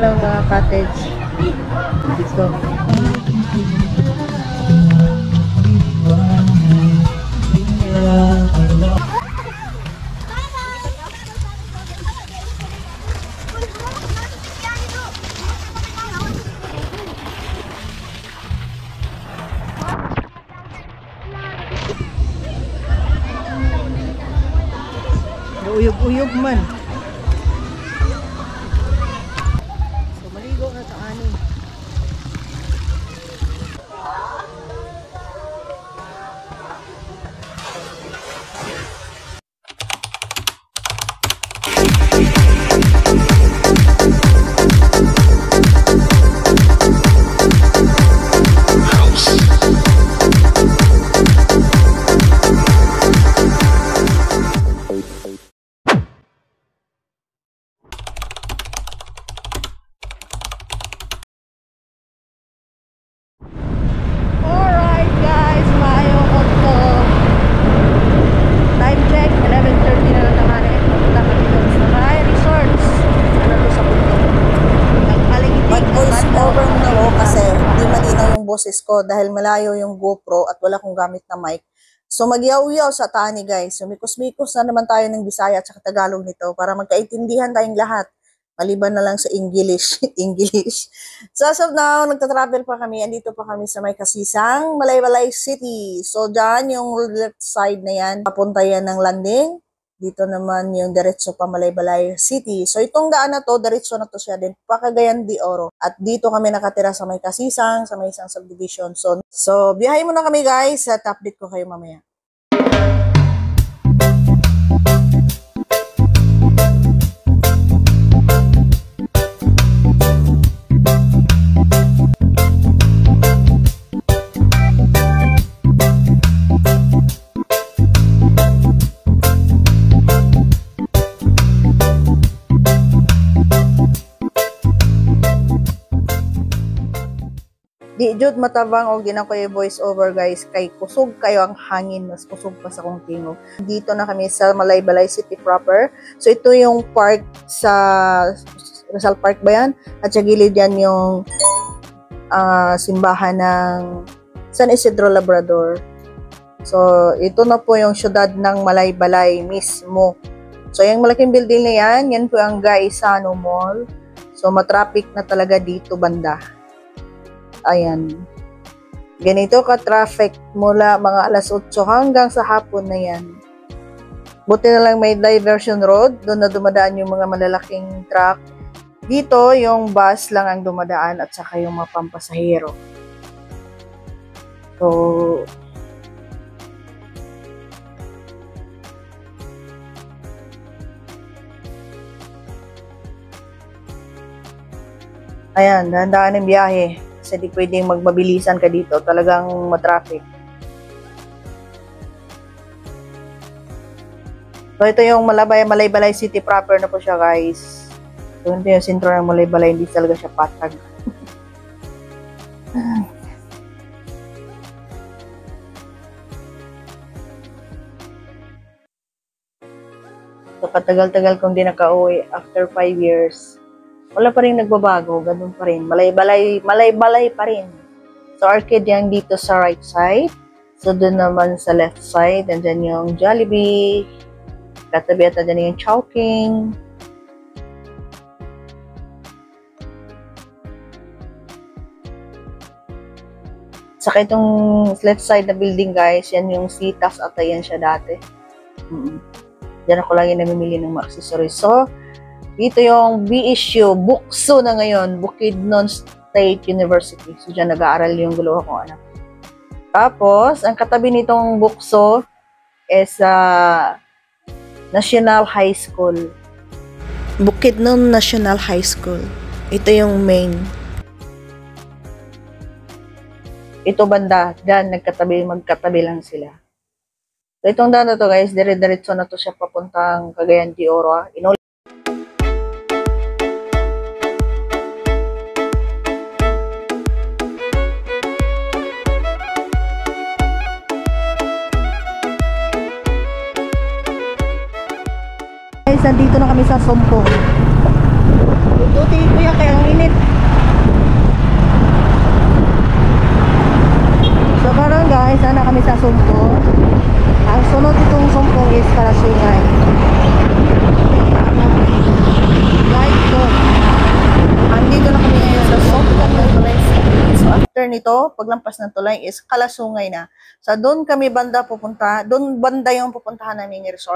lang mga cottage dito. Uyog-uyog man. So, maligo na sa ani. Boses ko dahil malayo yung GoPro at wala kong gamit na mic. So magyaw-yaw sa tani guys. So mikos-mikos na naman tayo ng Bisaya at Tagalog nito para magkaintindihan tayong lahat. Maliban na lang sa English. English. So as of now, nagtatravel pa kami. Andito pa kami sa may Kasisang, Malaybalay City. So dyan yung left side na yan. Papunta yan ng landing. Dito naman yung diretso pa Malaybalay City. So itong daan na to, diretso na to siya din, pa Cagayan de Oro. At dito kami nakatira sa may Kasisang, sa may isang subdivision. So biyahe muna kami guys at update ko kayo mamaya. Di jud matabang og di na ko voice over guys kay kusog kayo ang hangin, mas kusog pa sa kong tingog. Dito na kami sa Malaybalay City proper. So ito yung park sa Rizal Park ba yan? At sa gilid yan yung simbahan ng San Isidro Labrador. So ito na po yung syudad ng Malaybalay mismo. So yung malaking building na yan po ang Gaisano Mall. So matraffic na talaga dito banda. Ayan. Ganito ka-traffic mula mga alas 8 hanggang sa hapon na yan. Buti na lang may diversion road. Doon na dumadaan yung mga malalaking truck. Dito, yung bus lang ang dumadaan at saka yung mga pampasahero. So, ayan, dahan-dahan ng biyahe. Kasi di pwedeng magmabilisan ka dito. Talagang matraffic. So, ito yung Malaybalay City proper na po siya, guys. So, ito yung sentro ng Malaybalay. Hindi talaga siya patag. So, katagal-tagal kong di nakauwi after 5 years. Wala pa rin nagbabago, ganun pa rin. Malaybalay pa rin. So, arcade yan dito sa right side. So, doon naman sa left side, andyan yung Jollibee. Katabi at andyan yung Chowking. Saka itong left side na building, guys, yan yung Citas at yan siya dati. Diyan ako lagi namimili ng mga accessories. So, dito yung BSU, Bukso na ngayon, Bukidnon State University. So, dyan nag-aaral yung dalawa kong anak. Tapos, ang katabi nitong Bukso is National High School. Bukidnon National High School. Ito yung main. Ito banda, dyan magkatabi lang sila. So, itong daan na to guys, dire-diretso na to siya papuntang Cagayan de Oro. Nandito na kami sa Sompong. Tuti kuya kaya ang init. after nito, paglampas ng tulay is Kalasungay na. So doon kami banda pupunta, doon banda yung pupuntahan namin yung resort.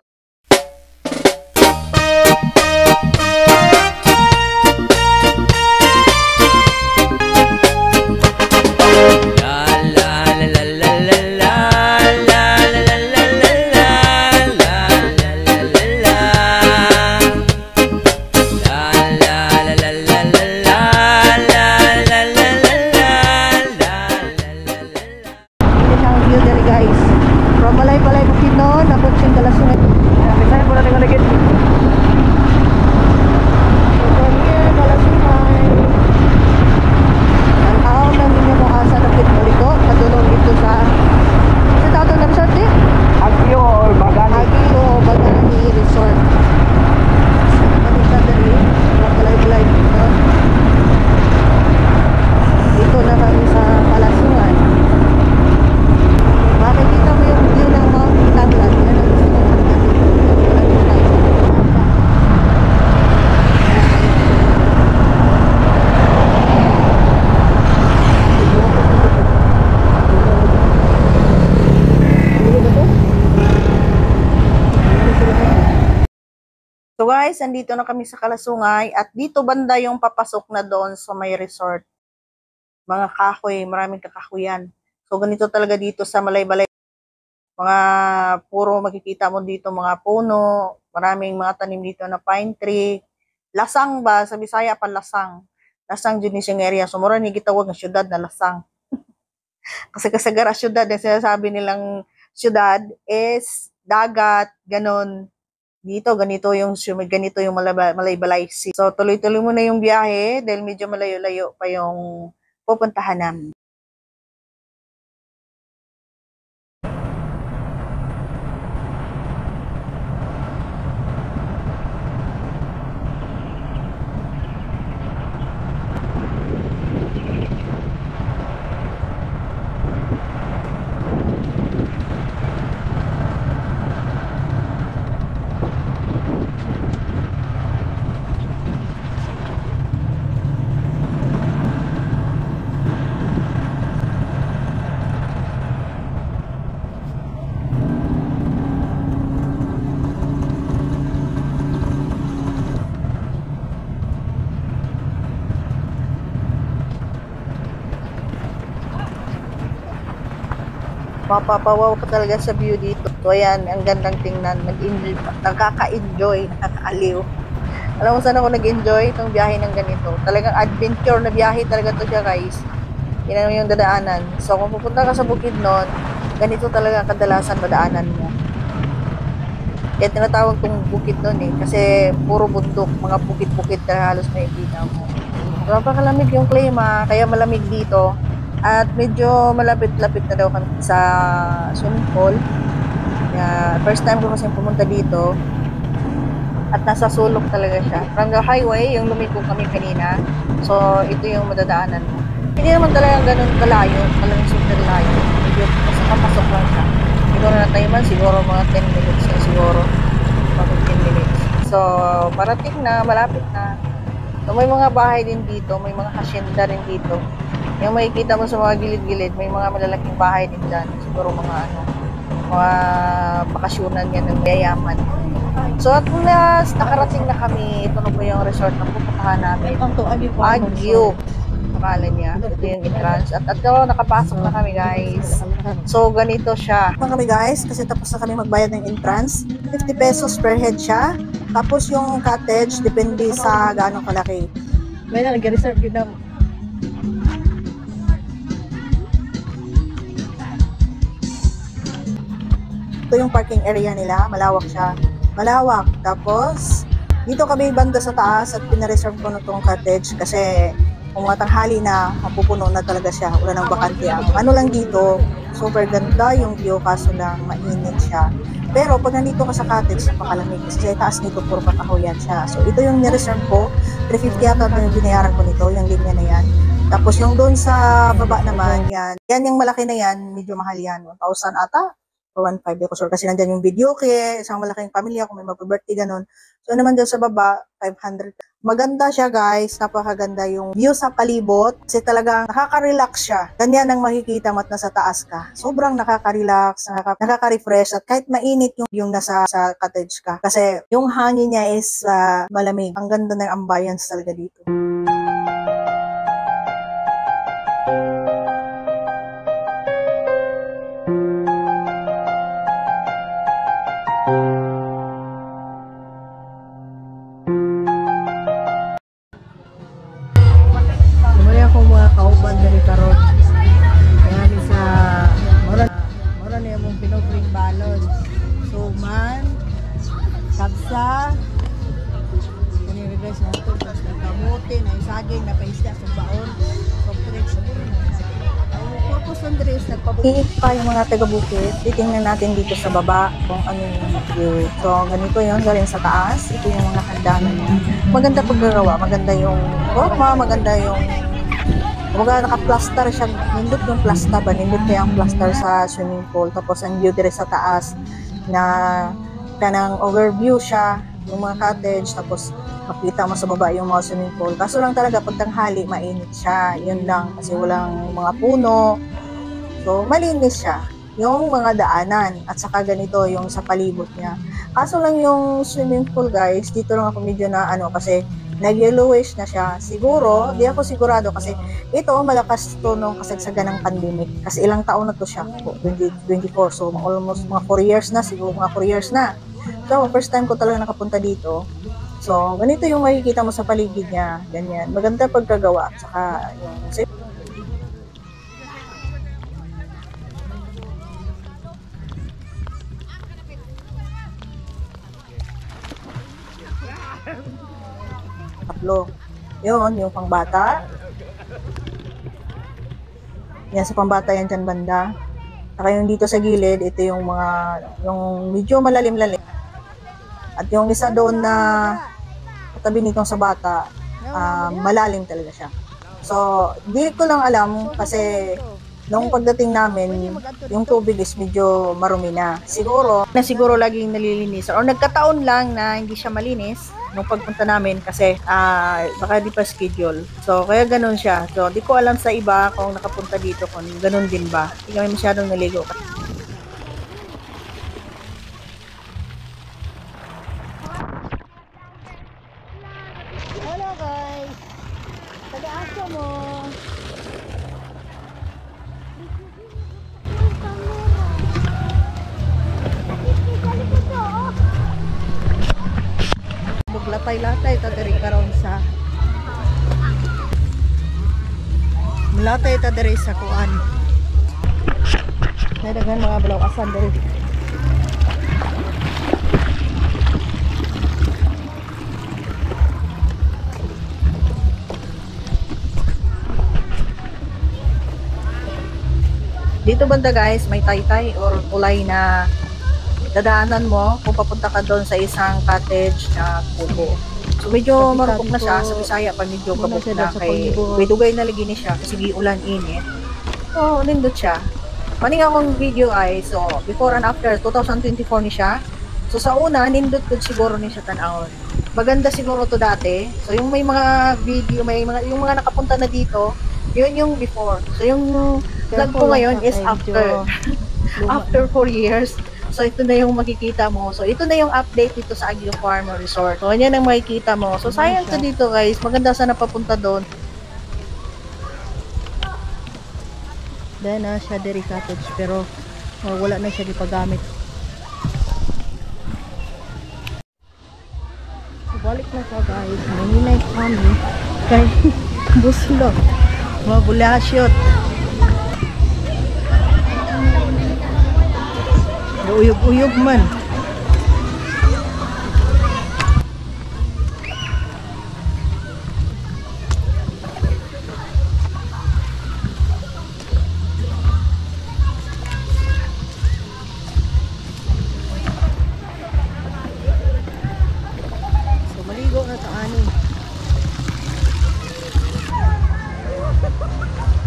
So guys, andito na kami sa Kalasungay at dito banda yung papasok na doon sa may resort. Mga kahoy, maraming kakahuyan. So ganito talaga dito sa Malaybalay. Mga puro makikita mo dito mga puno, maraming mga tanim dito na pine tree. Lasang ba? Sa Bisaya pa lasang. Lasang dyan yung area. So mura ni gitawag ng syudad na lasang. Kasi kasagara syudad, yung sinasabi nilang syudad is dagat, ganon. Dito, ganito yung Malaybalay Sea. So, tuloy-tuloy mo na yung biyahe dahil medyo malayo-layo pa yung pupuntahan namin. Mapapawaw ka talaga sa view dito. So ayan, ang gandang tingnan. Nakaka-enjoy, nakaka-aliw. Alam mo saan ako nag-enjoy itong biyahe ng ganito. Talagang adventure na biyahe talaga to siya guys. Yan yung dadaanan. So kung pupunta ka sa Bukidnon, ganito talaga kadalasan madaanan mo. Kaya tinatawag tong Bukidnon eh. Kasi puro bundok, mga bukid-bukid na halos may ikita mo. So, napakalamig yung klima, kaya malamig dito. At medyo malapit-lapit na daw kami sa swimming pool. First time ko kasi pumunta dito. At nasa sulok talaga siya. From the highway, yung lumiko kami kanina. So, ito yung madadaanan mo. Hindi naman talaga ganun kalayo. Talagang super layo. Medyo pasok lang siya. Siguro na tayo man, siguro mga 10 minutes na siguro. Mga 15 minutes. So, parating na, malapit na. So, may mga bahay din dito. May mga hacienda rin dito. Yung makikita mo sa mga gilid-gilid, may mga malalaking bahay din dyan. Siguro mga mga bakasyonan yan ng yayaman. So at last, nakarating na kami. Ito na po yung resort na pupuntahan namin. Baguio. Pangalan niya. Ito yung entrance. At nakapasok na kami guys. So ganito siya. Kami guys, kasi tapos na kami magbayad ng entrance. 50 pesos per head siya. Tapos yung cottage, depende sa gaano kalaki. May na, nag-reserve yun na. Ito yung parking area nila, malawak siya. Malawak. Tapos, dito kami banda sa taas at pinareserve ko na itong cottage kasi kung matanghali na, mapupuno na talaga siya. Wala nang bakante. Ano lang dito, super ganda yung view kaso lang mainit siya. Pero pag nandito ka sa cottage, napakalamig kasi sa taas nito puro kakahuyan siya. So ito yung nireserve ko, 350 yata yung binayaran ko nito, yung linya na yan. Tapos yung doon sa baba naman, yan yung malaki na yan, medyo mahal yan, 1,000 ata. for 1.5 ako sure kasi nandyan yung video kaya isang malaking pamilya kung may mag-birthday ganun. So naman dyan sa baba 500. Maganda siya guys, napakaganda yung view sa palibot kasi talagang nakaka-relax siya. Ganyan ang makikita mo at nasa taas ka. Sobrang nakaka-relax, nakaka-refresh at kahit mainit yung nasa sa cottage ka kasi yung hangin niya is malamig. Ang ganda ng ambience talaga dito. Mga kauban dari karon kaya sa mura na yung pinobring balon suman kabsa kani guys na ito kamote na isaging na paisda sa baon soft drinks ang purpose ng drinks nagpabuki pa yung mga taga-bukid. Titingnan natin dito sa baba kung ano yung view. So ganito yun galing sa taas. Ito yung mga hagdanan niya. Maganda paggagawa, maganda yung forma, maganda yung kumbaga naka-plaster siya, nindot yung plaster ba? Nindot kaya ang plaster sa swimming pool. Tapos ang view dire sa taas na kanang overview siya, yung mga cottage. Tapos makita mo sa baba yung mga swimming pool. Kaso lang talaga pag tanghali, mainit siya. Yun lang kasi walang mga puno. So malinis siya. Yung mga daanan at saka ganito yung sa palibot niya. Kaso lang yung swimming pool guys, dito lang ako medyo na kasi nag-yellowish na siya. Siguro, di ako sigurado kasi ito, malakas to nung kasagsagan ng pandemic. Kasi ilang taon na to siya, 2024. So, almost mga 4 years na, siguro mga 4 years na. So, first time ko talaga nakapunta dito. So, ganito yung makikita mo sa paligid niya. Ganyan. Maganda pagkagawa. Saka, yung tatlo. Yun, yung pangbata. Yan, sa pambata yan dyan banda. Saka yung dito sa gilid, ito yung mga, yung medyo malalim-lalim. At yung isa doon na katabi nitong sa bata, malalim talaga siya. So, di ko lang alam kasi nung pagdating namin, yung tubig is medyo marumi na. Siguro laging nalilinis. O nagkataon lang na hindi siya malinis nung pagpunta namin kasi baka di pa schedule. So, kaya ganun siya. So, di ko alam sa iba kung nakapunta dito kung ganun din ba. Hindi kami masyadong naligo. Hello guys! Taga-asa mo! Latay-latay ta diri karon sa latay ta diri sa kuan. Dagan mga balawasan diri. Dito banda guys, may taytay or tulay na dadaanan mo kung papunta ka doon sa isang cottage na kubo. So medyo marupok na siya, sa Bisaya pa medyo kabuk na kay may dugay na lagi ni siya kasi giulan init. So nindot siya. Maning akong video ay so before and after 2024 ni siya. So sa una nindot ko siguro ni siya tan-awon. Maganda siguro to dati. So yung may mga video, yung mga nakapunta na dito, yun yung before. So yung vlog ko ngayon is after after 4 years. So, ito na yung makikita mo. So, ito na yung update dito sa Aguio Farm Resort. So, yan ang makikita mo. So, sayang to dito guys. Maganda sana papunta doon. Dahil na siya dairy cottage. Pero, wala na siya dipagamit. So, balik na siya guys. Maninay kami. Kay Buslo. Mabulasyot. Uyog-uyog man. So maligo na ta ani.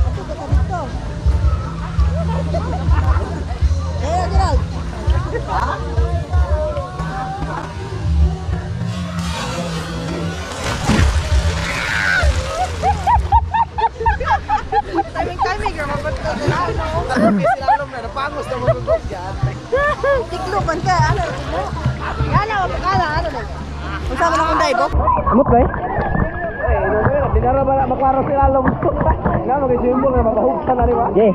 Ato ka dito. Gerald. Sila na napangos na magugod yan. Tiklupan ka, ano? Yana, wala, ano na? Magsama na kong dive, Amot ba eh? Di na ba maklaro sila alam mo? Nga, mag-isimbol na mapahugsan na rin ba? Yeah.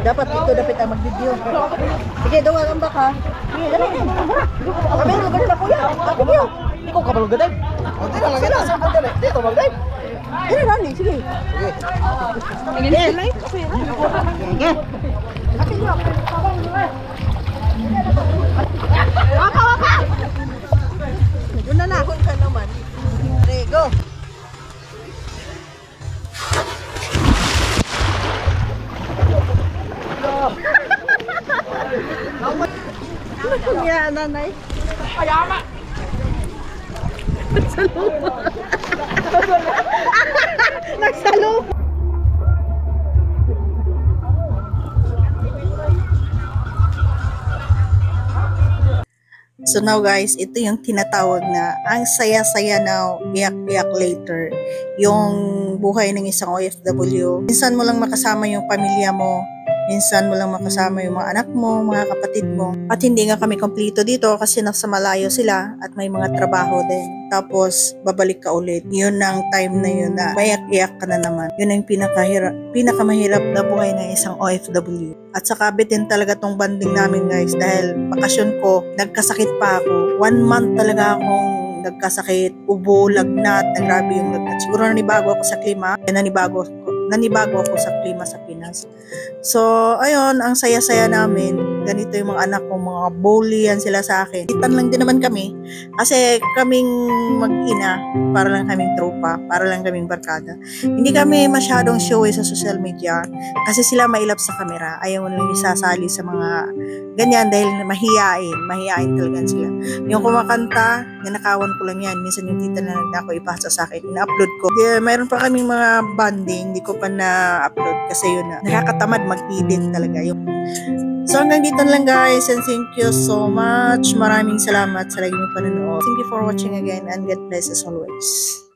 Dapat ito, dapat ang mag-video. Sige, doon ang baka. Sige, dali. Kami ang lugar na kuya. Video. Ikaw ka malugaday? Hindi na lang ito. Saan ka na? Dito malugaday? Sige, Rani, sige. Sige. Sige. Waka, waka! Doon na na. Doon ka naman. Sige, go. Ya, nanay. Ayama! Nagsalo. So now guys, ito yung tinatawag na ang saya-saya now, iyak-iyak later. Yung buhay ng isang OFW. Minsan mo lang makasama yung pamilya mo. Minsan mo lang makasama yung mga anak mo, mga kapatid mo. At hindi nga kami kompleto dito kasi nasa malayo sila at may mga trabaho din. Tapos, babalik ka ulit. Yun ang time na yun na mayak-iyak ka na naman. Yun ang pinakamahirap na buhay ng isang OFW. At saka bitin talaga tong banding namin guys dahil bakasyon ko, nagkasakit pa ako. 1 month talaga akong nagkasakit, ubo, lagnat, grabe yung lagnat. Siguro nanibago ako sa klima, nanibago ako sa klima sa Pinas. So, ayun, ang saya-saya namin. Ganito yung mga anak ko, mga bully yan sila sa akin. Itan lang din naman kami. Kasi kaming mag-ina, para lang kaming tropa, para lang kaming barkada. Hindi kami masyadong showy sa social media. Kasi sila mailap sa camera. Ayaw lang isasali sa mga ganyan dahil mahiyain. Mahiyain talaga sila. Yung kumakanta, nanakawan ko lang yan. Minsan yung tita na ako ipasa sa akin. Ina-upload ko. Mayroon pa kaming mga banding. Hindi ko pa na-upload kasi yun na. Nakakatamad mag-edit talaga yun. So hanggang dito lang guys and thank you so much. Maraming salamat sa lagi niyong panonood. Thank you for watching again and God bless as always.